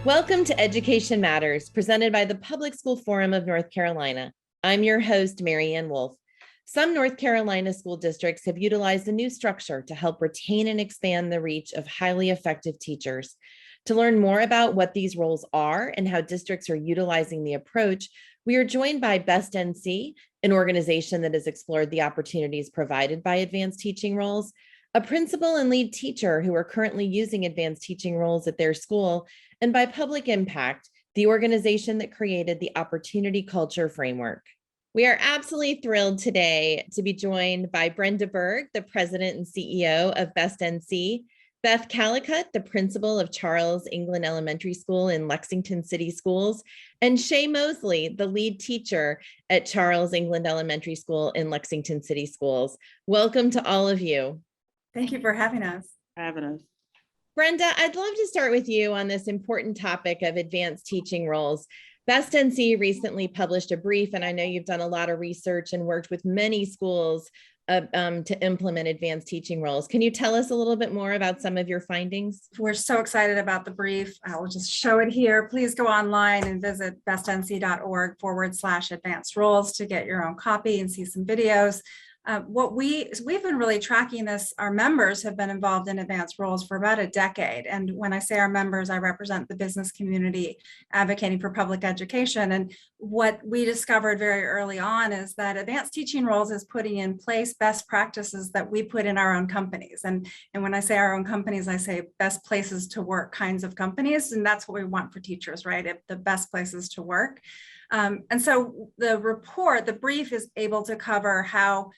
Welcome to Education Matters, presented by the Public School Forum of North Carolina. I'm your host, Mary Ann Wolf. Some North Carolina school districts have utilized a new structure to help retain and expand the reach of highly effective teachers. To learn more about what these roles are and how districts are utilizing the approach, we are joined by Best NC, an organization that has explored the opportunities provided by advanced teaching roles, a principal and lead teacher who are currently using advanced teaching roles at their school, and by Public Impact, the organization that created the Opportunity Culture Framework. We are absolutely thrilled today to be joined by Brenda Berg, the president and CEO of Best NC, Beth Callicutt, the principal of Charles England Elementary School in Lexington City Schools, and Shay Mosley, the lead teacher at Charles England Elementary School in Lexington City Schools. Welcome to all of you. Thank you for having us. Brenda, I'd love to start with you on this important topic of advanced teaching roles. Best NC recently published a brief, and I know you've done a lot of research and worked with many schools to implement advanced teaching roles. Can you tell us a little bit more about some of your findings? We're so excited about the brief. I'll just show it here. Please go online and visit bestnc.org/advanced roles to get your own copy and see some videos. We've been really tracking this. Our members have been involved in advanced roles for about a decade. And when I say our members, I represent the business community advocating for public education. And what we discovered very early on is that advanced teaching roles is putting in place best practices that we put in our own companies. And when I say our own companies, I say best places to work kinds of companies. And that's what we want for teachers, right? The best places to work. And so the brief is able to cover how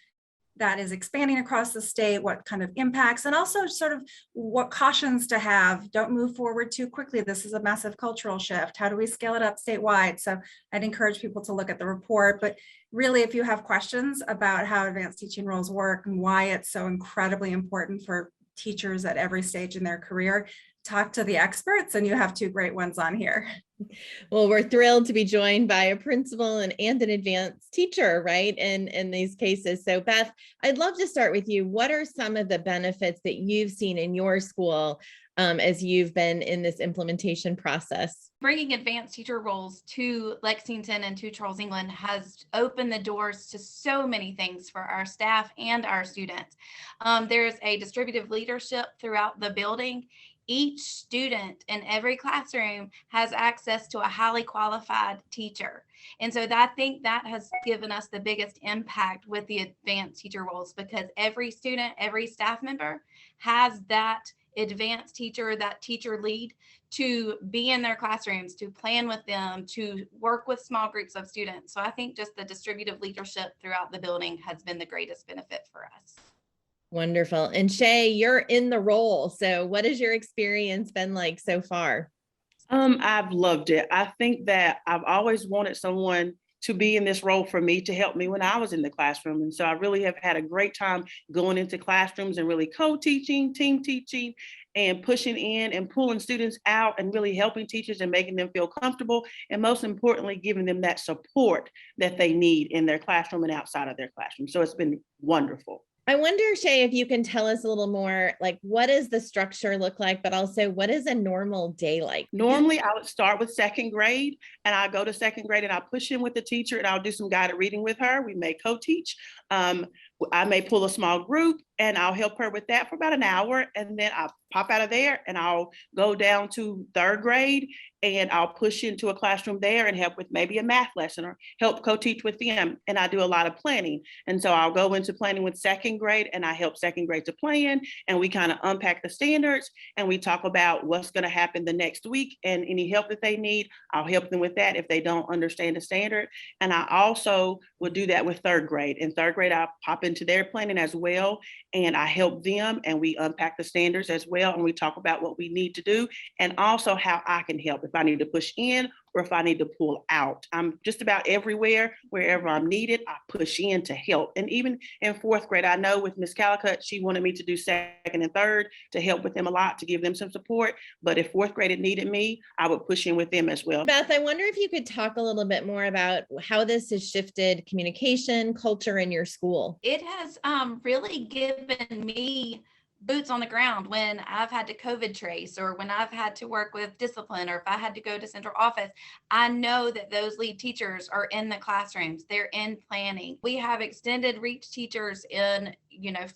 that is expanding across the state, what kind of impacts, and also sort of what cautions to have. Don't move forward too quickly. This is a massive cultural shift. How do we scale it up statewide? So I'd encourage people to look at the report, but really, if you have questions about how advanced teaching roles work and why it's so incredibly important for teachers at every stage in their career, talk to the experts, and you have two great ones on here. Well, we're thrilled to be joined by a principal and an advanced teacher, right, in these cases. So Beth, I'd love to start with you. What are some of the benefits that you've seen in your school as you've been in this implementation process? Bringing advanced teacher roles to Lexington and to Charles England has opened the doors to so many things for our staff and our students. There's a distributive leadership throughout the building. Each student in every classroom has access to a highly qualified teacher. And so I think that has given us the biggest impact with the advanced teacher roles, because every student, every staff member has that advanced teacher, that teacher lead to be in their classrooms, to plan with them, to work with small groups of students. So I think just the distributive leadership throughout the building has been the greatest benefit for us. Wonderful. And Shay, you're in the role. So what has your experience been like so far? I've loved it. I think that I've always wanted someone to be in this role for me, to help me when I was in the classroom. And so I really have had a great time going into classrooms and really co-teaching, team teaching, and pushing in and pulling students out and really helping teachers and making them feel comfortable. And most importantly, giving them that support that they need in their classroom and outside of their classroom. So it's been wonderful. I wonder, Shay, if you can tell us a little more, like, what does the structure look like, but also what is a normal day like? Normally, I would start with second grade, and I go to second grade and I'll push in with the teacher and I'll do some guided reading with her. We may co-teach. I may pull a small group and I'll help her with that for about an hour. And then I'll pop out of there and I'll go down to third grade and I'll push into a classroom there and help with maybe a math lesson or help co-teach with them. And I do a lot of planning. And so I'll go into planning with second grade and I help second grade to plan, and we kind of unpack the standards and we talk about what's going to happen the next week and any help that they need. I'll help them with that if they don't understand the standard. And I also will do that with third grade. In third grade, I'll pop into their planning as well. And I help them and we unpack the standards as well. And we talk about what we need to do and also how I can help if I need to push in or if I need to pull out. I'm just about everywhere, wherever I'm needed, I push in to help. And even in fourth grade, I know with Miss Callicutt, she wanted me to do second and third to help with them a lot, to give them some support. But if fourth grade had needed me, I would push in with them as well. Beth, I wonder if you could talk a little bit more about how this has shifted communication, culture in your school. It has really given me boots on the ground when I've had to COVID trace, or when I've had to work with discipline, or if I had to go to central office, I know that those lead teachers are in the classrooms, they're in planning. We have extended reach teachers in,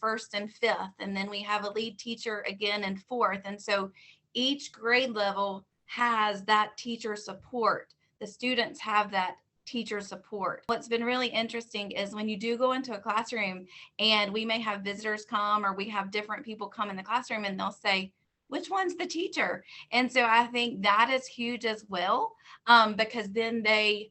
first and fifth, and then we have a lead teacher again in fourth. And so each grade level has that teacher support. The students have that teacher support. What's been really interesting is when you do go into a classroom and we may have visitors come, or we have different people come in the classroom, and they'll say, which one's the teacher? And so I think that is huge as well, because then the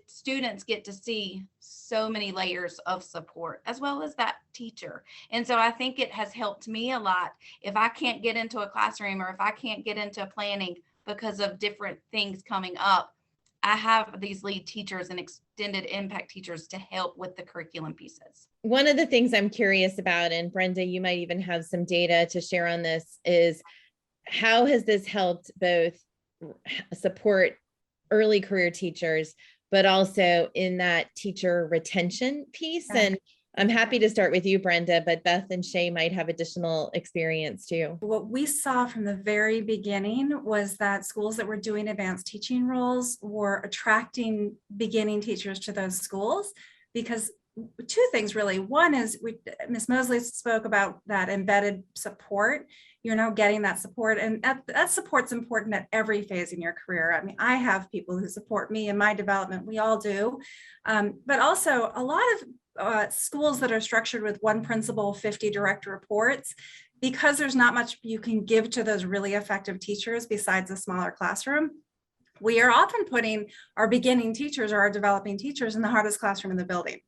students get to see so many layers of support as well as that teacher. And so I think it has helped me a lot. If I can't get into a classroom, or if I can't get into planning because of different things coming up, I have these lead teachers and extended impact teachers to help with the curriculum pieces. One of the things I'm curious about, and Brenda, you might even have some data to share on this, is how has this helped both support early career teachers, but also in that teacher retention piece? And I'm happy to start with you, Brenda, but Beth and Shay might have additional experience too. What we saw from the very beginning was that schools that were doing advanced teaching roles were attracting beginning teachers to those schools, because two things really. One is Ms. Mosley spoke about that embedded support. You're now getting that support, and that support's important at every phase in your career. I mean, I have people who support me in my development. We all do. But also a lot of schools that are structured with one principal, 50 direct reports, because there's not much you can give to those really effective teachers besides a smaller classroom. We are often putting our beginning teachers or our developing teachers in the hardest classroom in the building,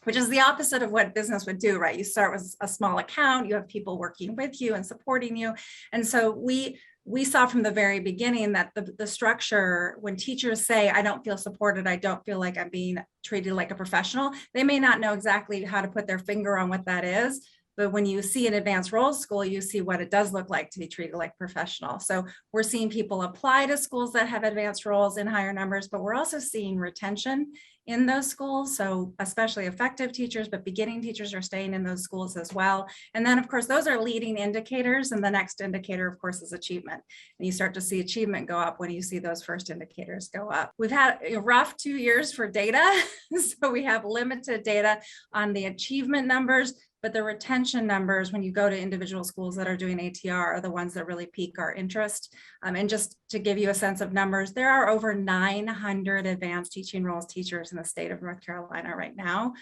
which is the opposite of what business would do, right? You start with a small account, you have people working with you and supporting you. And so we saw from the very beginning that the structure, when teachers say, I don't feel supported, I don't feel like I'm being treated like a professional, they may not know exactly how to put their finger on what that is. But when you see an advanced roles school, you see what it does look like to be treated like professional. So we're seeing people apply to schools that have advanced roles in higher numbers, but we're also seeing retention in those schools. So especially effective teachers, but beginning teachers are staying in those schools as well. And then of course, those are leading indicators. And the next indicator, of course, is achievement. And you start to see achievement go up when you see those first indicators go up. We've had a rough 2 years for data. So we have limited data on the achievement numbers, but the retention numbers, when you go to individual schools that are doing ATR, are the ones that really pique our interest. And just to give you a sense of numbers, there are over 900 advanced teaching roles teachers in the state of North Carolina right now,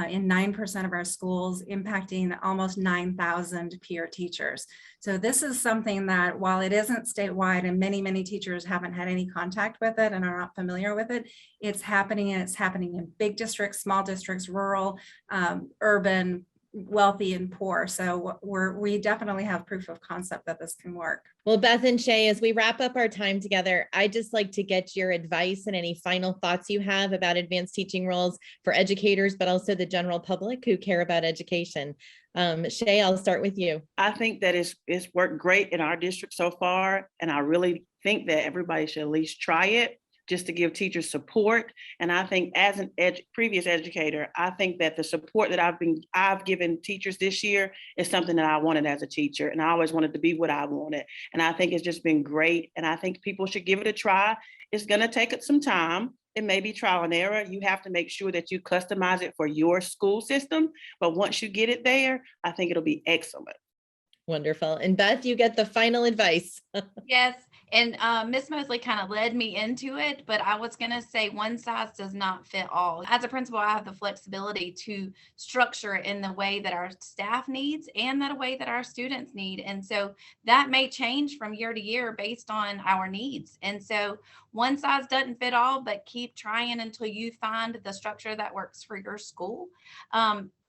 in 9% of our schools, impacting almost 9,000 peer teachers. So this is something that, while it isn't statewide and many, many teachers haven't had any contact with it and are not familiar with it, it's happening, and it's happening in big districts, small districts, rural, urban, wealthy and poor. So we definitely have proof of concept that this can work. Well, Beth and Shay, as we wrap up our time together, I'd just like to get your advice and any final thoughts you have about advanced teaching roles for educators, but also the general public who care about education. Shay, I'll start with you. I think that it's worked great in our district so far, and I really think that everybody should at least try it, just to give teachers support. And I think as an previous educator, I think that the support that I've given teachers this year is something that I wanted as a teacher. And I always wanted to be what I wanted. And I think it's just been great. And I think people should give it a try. It's going to take some time. It may be trial and error. You have to make sure that you customize it for your school system. But once you get it there, I think it'll be excellent. Wonderful. And Beth, you get the final advice. Yes. And Ms. Mosley kind of led me into it, but I was going to say one size does not fit all. As a principal, I have the flexibility to structure in the way that our staff needs and that way that our students need. And so that may change from year to year based on our needs. And so one size doesn't fit all, but keep trying until you find the structure that works for your school.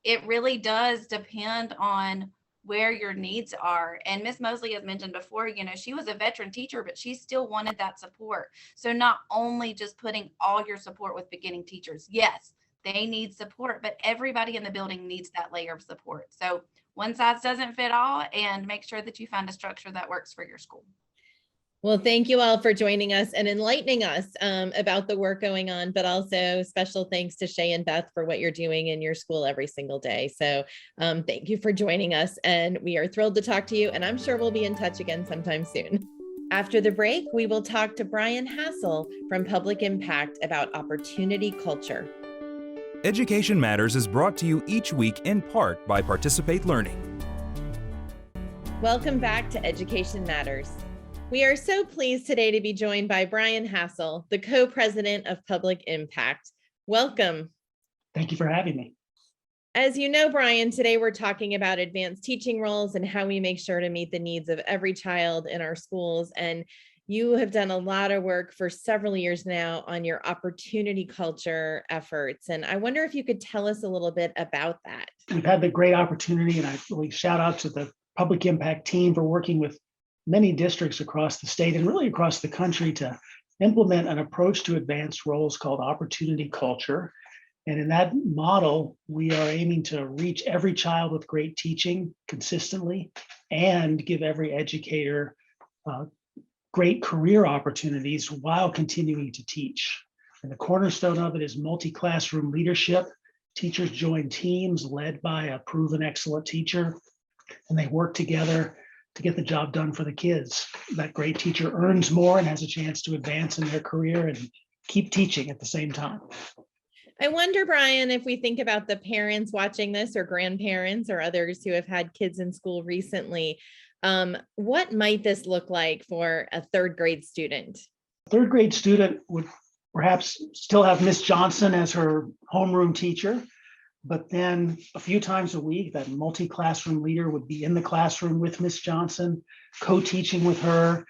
It really does depend on where your needs are. And Ms. Mosley has mentioned before, she was a veteran teacher, but she still wanted that support. So not only just putting all your support with beginning teachers, yes, they need support, but everybody in the building needs that layer of support. So one size doesn't fit all, and make sure that you find a structure that works for your school. Well, thank you all for joining us and enlightening us about the work going on, but also special thanks to Shay and Beth for what you're doing in your school every single day. So thank you for joining us, and we are thrilled to talk to you, and I'm sure we'll be in touch again sometime soon. After the break, we will talk to Bryan Hassel from Public Impact about opportunity culture. Education Matters is brought to you each week in part by Participate Learning. Welcome back to Education Matters. We are so pleased today to be joined by Bryan Hassel, the co-president of Public Impact. Welcome. Thank you for having me. As you know, Bryan, today we're talking about advanced teaching roles and how we make sure to meet the needs of every child in our schools. And you have done a lot of work for several years now on your opportunity culture efforts. And I wonder if you could tell us a little bit about that. We've had the great opportunity, and I really shout out to the Public Impact team for working with many districts across the state and really across the country to implement an approach to advanced roles called opportunity culture. And in that model, we are aiming to reach every child with great teaching consistently and give every educator great career opportunities while continuing to teach. And the cornerstone of it is multi-classroom leadership. Teachers join teams led by a proven excellent teacher, and they work together to get the job done for the kids. That great teacher earns more and has a chance to advance in their career and keep teaching at the same time. I wonder, Bryan, if we think about the parents watching this or grandparents or others who have had kids in school recently, what might this look like for a third grade student? Third grade student would perhaps still have Miss Johnson as her homeroom teacher, but then a few times a week, that multi-classroom leader would be in the classroom with Miss Johnson, co-teaching with her,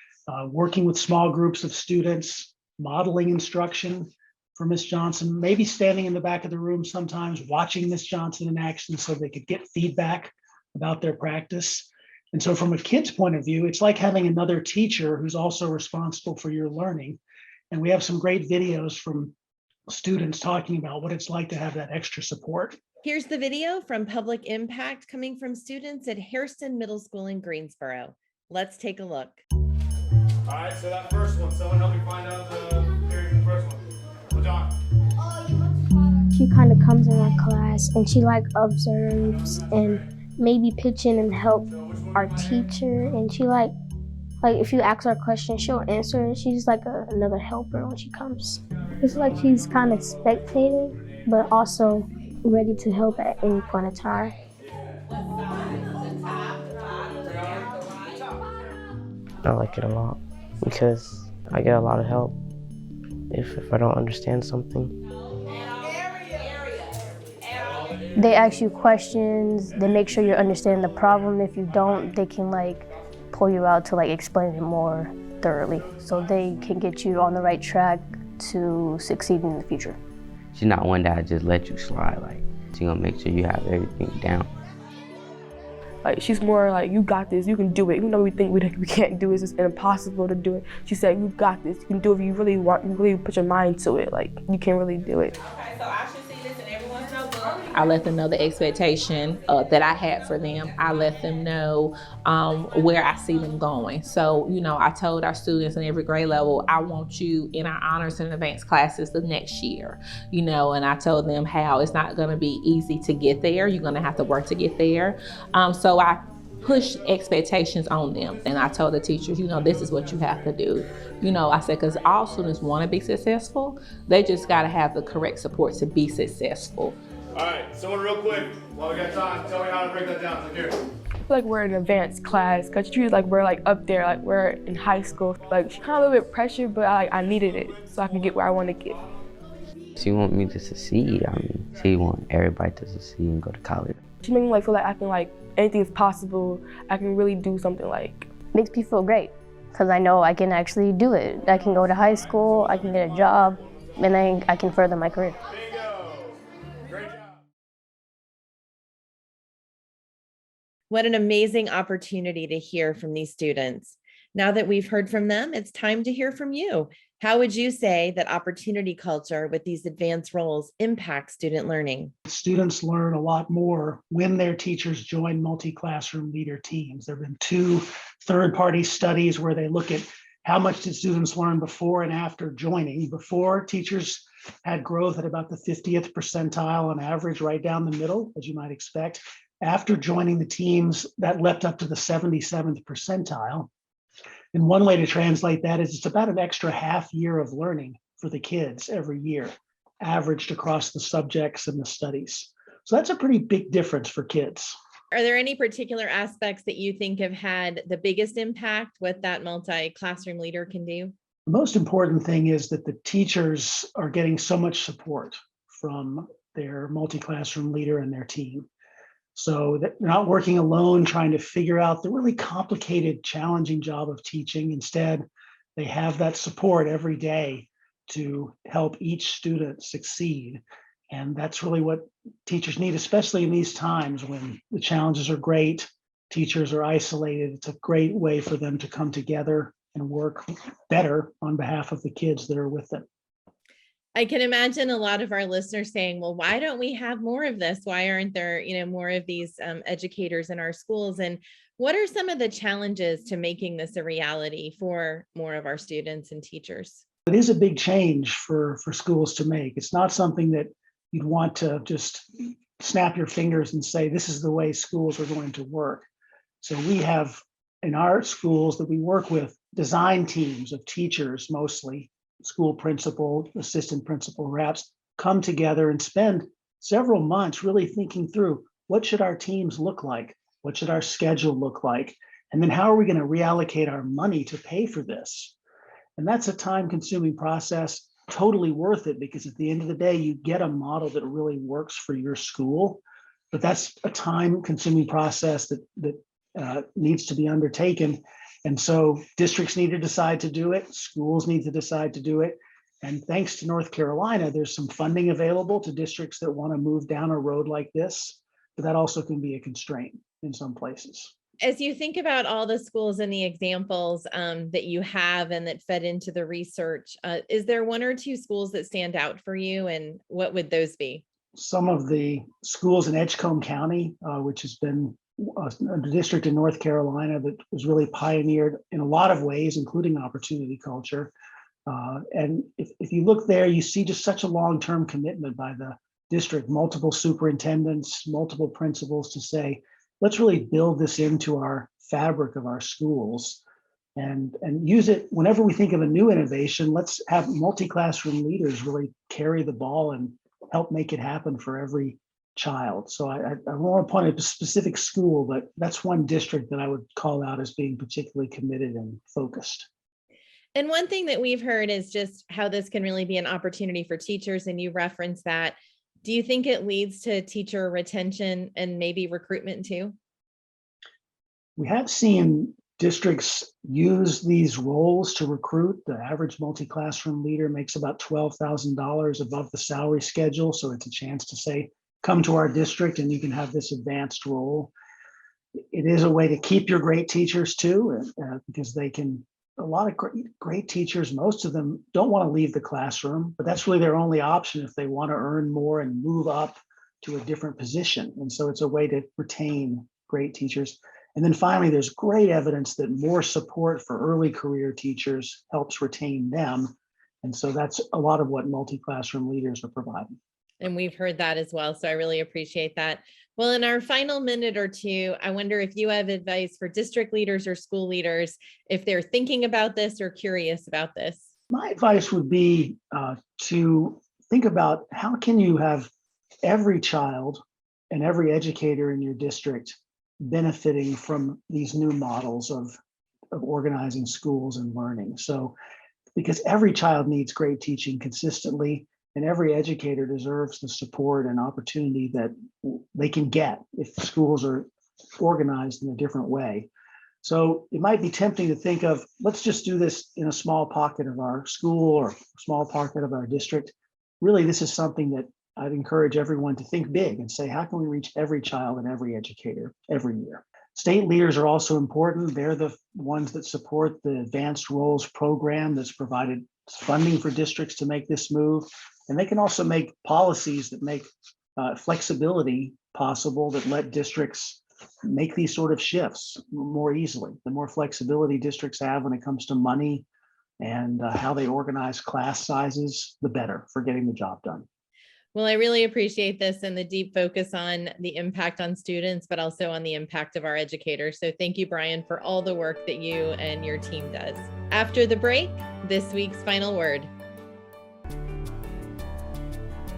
working with small groups of students, modeling instruction for Miss Johnson, maybe standing in the back of the room sometimes, watching Miss Johnson in action so they could get feedback about their practice. And so from a kid's point of view, it's like having another teacher who's also responsible for your learning. And we have some great videos from students talking about what it's like to have that extra support. Here's the video from Public Impact coming from students at Hairston Middle School in Greensboro. Let's take a look. All right, so that first one, someone help me find out the period in the first one. Well, John. She kind of comes in our class and she like observes and maybe pitch in and help our teacher. And she like if you ask her a question, she'll answer it. She's like another helper when she comes. It's like she's kind of spectating, but also ready to help at any point in time. I like it a lot because I get a lot of help if I don't understand something. They ask you questions, they make sure you understand the problem. If you don't, they can like pull you out to like explain it more thoroughly so they can get you on the right track to succeed in the future. She's not one that just let you slide. Like, she's gonna make sure you have everything down. Like, she's more like, you got this, you can do it. Even though we think we can't do it, it's just impossible to do it. She said, you got this, you can do it if you really want, you really put your mind to it. Like, you can really do it. Okay, so I should see this in everyone's notebook. I let them know the expectation that I had for them. I let them know where I see them going. So, you know, I told our students in every grade level, I want you in our honors and advanced classes the next year, you know, and I told them how it's not gonna be easy to get there. You're gonna have to work to get there. So I pushed expectations on them. And I told the teachers, you know, this is what you have to do. You know, I said, because all students want to be successful. They just got to have the correct support to be successful. All right, someone real quick, while we got time, tell me how to break that down. So here. I feel like we're in an advanced class because she treated like we're like up there, like we're in high school. Like, she kind of a little bit pressured, but I needed it so I can get where I want to get. She want me to succeed. I mean, she want everybody to succeed and go to college. She made me like feel like I can like anything is possible. I can really do something. Like, Makes me feel great because I know I can actually do it. I can go to high school, I can get a job, and I can further my career. Bingo! Great job. What an amazing opportunity to hear from these students. Now that we've heard from them, it's time to hear from you. How would you say that opportunity culture with these advanced roles impacts student learning? Students learn a lot more when their teachers join multi-classroom leader teams. There have been 2 third-party studies where they look at How much did students learn before and after joining? Before, teachers had growth at about the 50th percentile on average, right down the middle, as you might expect. After joining the teams, that leapt up to the 77th percentile. And one way to translate that is it's about an extra half year of learning for the kids every year, averaged across the subjects and the studies. So that's a pretty big difference for kids. Are there any particular aspects that you think have had the biggest impact, what that multi-classroom leader can do? The most important thing is that the teachers are getting so much support from their multi-classroom leader and their team. So that they're not working alone, trying to figure out the really complicated, challenging job of teaching. Instead, they have that support every day to help each student succeed. And that's really what teachers need, especially in these times when the challenges are great, teachers are isolated. It's a great way for them to come together and work better on behalf of the kids that are with them. I can imagine a lot of our listeners saying, well, why don't we have more of this? Why aren't there, more of these educators in our schools? And what are some of the challenges to making this a reality for more of our students and teachers? It is a big change for schools to make. It's not something that you'd want to just snap your fingers and say, this is the way schools are going to work. So we have in our schools that we work with design teams of teachers, mostly school principal, assistant principal, reps, come together and spend several months really thinking through what should our teams look like? What should our schedule look like? And then how are we going to reallocate our money to pay for this? And that's a time-consuming process, totally worth it, because at the end of the day, you get a model that really works for your school. But that's a time-consuming process that needs to be undertaken. And so districts need to decide to do it. Schools need to decide to do it. And thanks to North Carolina, there's some funding available to districts that want to move down a road like this. But that also can be a constraint in some places. As you think about all the schools and the examples that you have and that fed into the research, is there one or two schools that stand out for you, and what would those be? Some of the schools in Edgecombe County, which has been a district in North Carolina that was really pioneered in a lot of ways, including opportunity culture. And if you look there, you see just such a long-term commitment by the district, multiple superintendents, multiple principals to say, let's really build this into our fabric of our schools and use it whenever we think of a new innovation. Let's have multi-classroom leaders really carry the ball and help make it happen for every child. So I don't want to point at a specific school, but that's one district that I would call out as being particularly committed and focused. And one thing that we've heard is just how this can really be an opportunity for teachers, and you reference that. Do you think it leads to teacher retention and maybe recruitment too? We have seen districts use these roles to recruit. The average multi-classroom leader makes about $12,000 above the salary schedule. So it's a chance to say, come to our district and you can have this advanced role. It is a way to keep your great teachers too, because they can, a lot of great teachers, most of them don't want to leave the classroom, but that's really their only option if they want to earn more and move up to a different position. And so it's a way to retain great teachers. And then finally, there's great evidence that more support for early career teachers helps retain them. And so that's a lot of what multi-classroom leaders are providing. And we've heard that as well. So I really appreciate that. Well, in our final minute or two, I wonder if you have advice for district leaders or school leaders, if they're thinking about this or curious about this. My advice would be to think about how can you have every child and every educator in your district benefiting from these new models of organizing schools and learning. So, because every child needs great teaching consistently, and every educator deserves the support and opportunity that they can get if schools are organized in a different way. So it might be tempting to think of, let's just do this in a small pocket of our school or small pocket of our district. Really, this is something that I'd encourage everyone to think big and say, how can we reach every child and every educator every year? State leaders are also important. They're the ones that support the Advanced Roles program that's provided funding for districts to make this move. And they can also make policies that make flexibility possible, that let districts make these sort of shifts more easily. The more flexibility districts have when it comes to money and how they organize class sizes, the better for getting the job done. Well, I really appreciate this and the deep focus on the impact on students, but also on the impact of our educators. So thank you, Bryan, for all the work that you and your team does. After the break, this week's final word.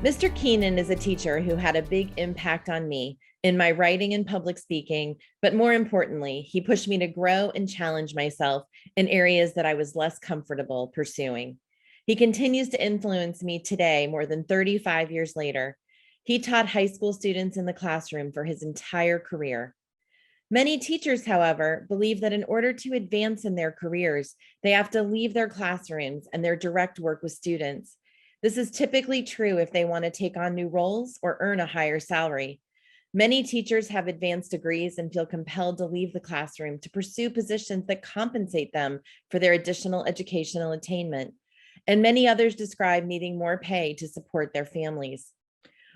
Mr. Keenan is a teacher who had a big impact on me in my writing and public speaking, but more importantly, he pushed me to grow and challenge myself in areas that I was less comfortable pursuing. He continues to influence me today, more than 35 years later. He taught high school students in the classroom for his entire career. Many teachers, however, believe that in order to advance in their careers, they have to leave their classrooms and their direct work with students. This is typically true if they want to take on new roles or earn a higher salary. Many teachers have advanced degrees and feel compelled to leave the classroom to pursue positions that compensate them for their additional educational attainment. And many others describe needing more pay to support their families.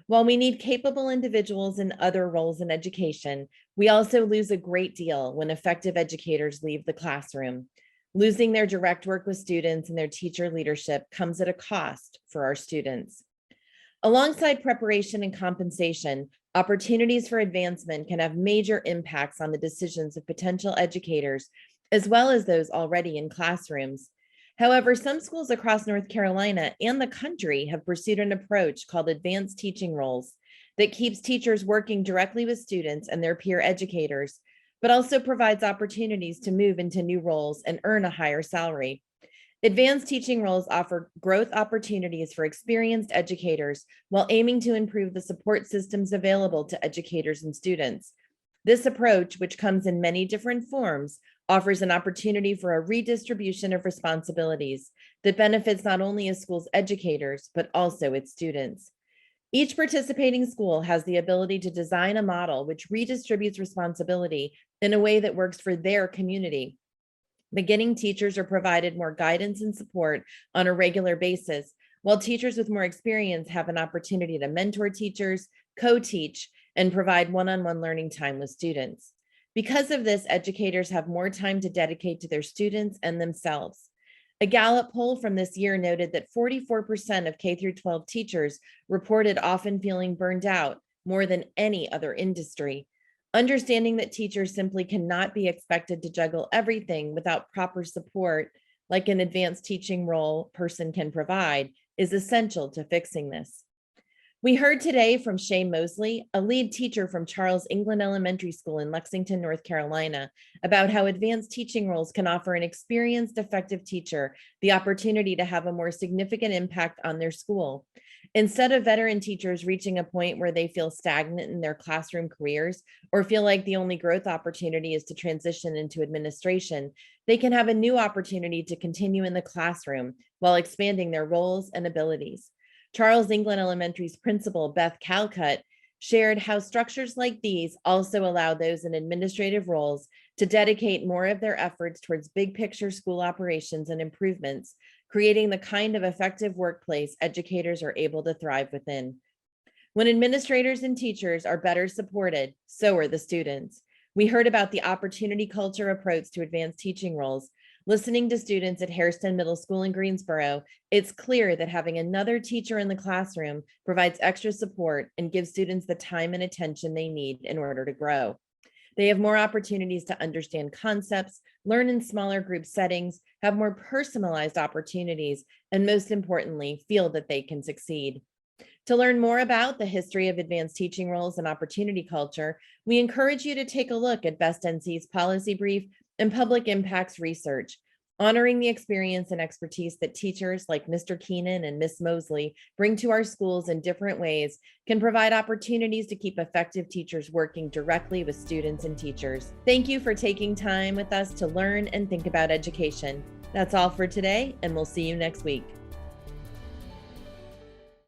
While we need capable individuals in other roles in education, we also lose a great deal when effective educators leave the classroom. Losing their direct work with students and their teacher leadership comes at a cost for our students. Alongside preparation and compensation, opportunities for advancement can have major impacts on the decisions of potential educators, as well as those already in classrooms. However, some schools across North Carolina and the country have pursued an approach called advanced teaching roles that keeps teachers working directly with students and their peer educators, but also provides opportunities to move into new roles and earn a higher salary. Advanced teaching roles offer growth opportunities for experienced educators while aiming to improve the support systems available to educators and students. This approach, which comes in many different forms, offers an opportunity for a redistribution of responsibilities that benefits not only a school's educators, but also its students. Each participating school has the ability to design a model which redistributes responsibility in a way that works for their community. Beginning teachers are provided more guidance and support on a regular basis, while teachers with more experience have an opportunity to mentor teachers, co-teach, and provide one-on-one learning time with students. Because of this, educators have more time to dedicate to their students and themselves. A Gallup poll from this year noted that 44% of K-12 teachers reported often feeling burned out more than any other industry. Understanding that teachers simply cannot be expected to juggle everything without proper support, like an advanced teaching role person can provide, is essential to fixing this. We heard today from Mosley, a lead teacher from Charles England Elementary School in Lexington, North Carolina, about how advanced teaching roles can offer an experienced, effective teacher the opportunity to have a more significant impact on their school. Instead of veteran teachers reaching a point where they feel stagnant in their classroom careers or feel like the only growth opportunity is to transition into administration, they can have a new opportunity to continue in the classroom while expanding their roles and abilities. Charles England Elementary's principal, Beth Callicutt, shared how structures like these also allow those in administrative roles to dedicate more of their efforts towards big picture school operations and improvements, creating the kind of effective workplace educators are able to thrive within. When administrators and teachers are better supported, so are the students. We heard about the opportunity culture approach to advanced teaching roles. Listening to students at Hairston Middle School in Greensboro, it's clear that having another teacher in the classroom provides extra support and gives students the time and attention they need in order to grow. They have more opportunities to understand concepts, learn in smaller group settings, have more personalized opportunities, and most importantly, feel that they can succeed. To learn more about the history of advanced teaching roles and opportunity culture, we encourage you to take a look at Best NC's policy brief and public impacts research, honoring the experience and expertise that teachers like Mr. Keenan and Ms. Mosley bring to our schools in different ways can provide opportunities to keep effective teachers working directly with students and teachers. Thank you for taking time with us to learn and think about education. That's all for today, and we'll see you next week.